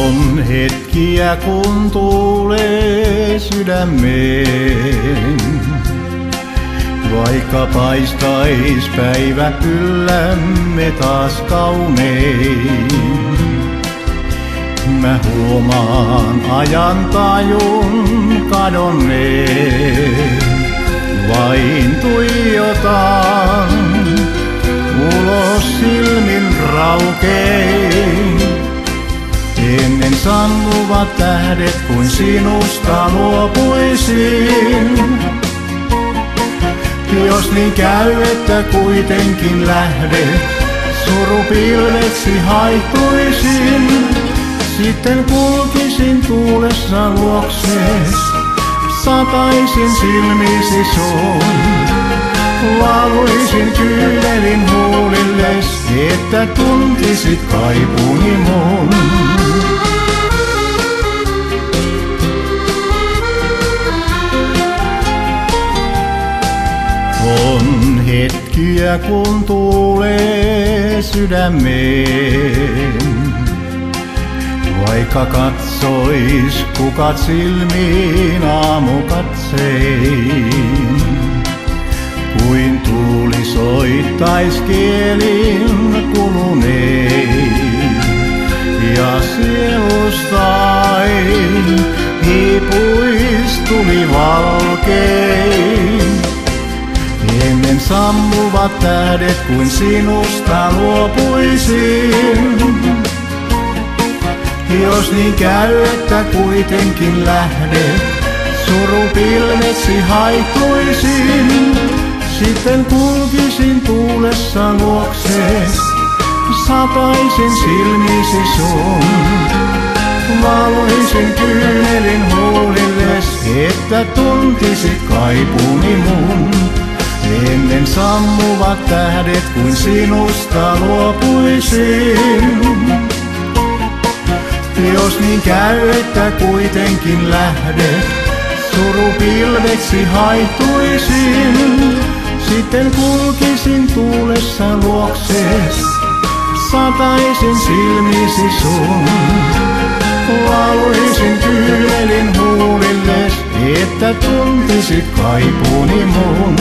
On hetkiä kun tuulee sydämeen, vaikka paistais päivä yllämme taas kaunein. Mä huomaan ajan tajun kadonneen, vain tuijotan ulos silmin raukein. Ennen sammuvat tähdet, kuin sinusta luopuisin. Jos niin käy, että kuitenkin lähdet, surupilveksi haihtuisin. Sitten kulkisin tuulessa luokses, sataisin silmisi sun. Valuisin kyynelin huulilles, että tuntisit kaipuni mun. On hetkiä kun tuulee sydämeen, vaikka katsois kukat silmiin aamukatsein. Kuin tuuli soittais kielin kulunein, ja sielustain hiipuis tuli valkein. Ennen sammuvat tähdet, kuin sinusta luopuisin. Jos niin käy, että kuitenkin lähdet, surupilveksi haihtuisin. Sitten kulkisin tuulessa luokses, sataisin silmisi sun. Valoisin kyynelin huulilles, että tuntisit kaipuni mun. Ennen sammuvat tähdet, kuin sinusta luopuisin. Jos niin käy, että kuitenkin lähdet, surupilveksi haihtuisin. Sitten kulkisin tuulessa luokses, sataisin silmisi sun. Lauluisin kyynelin huulilles, että tuntisit kaipuni mun.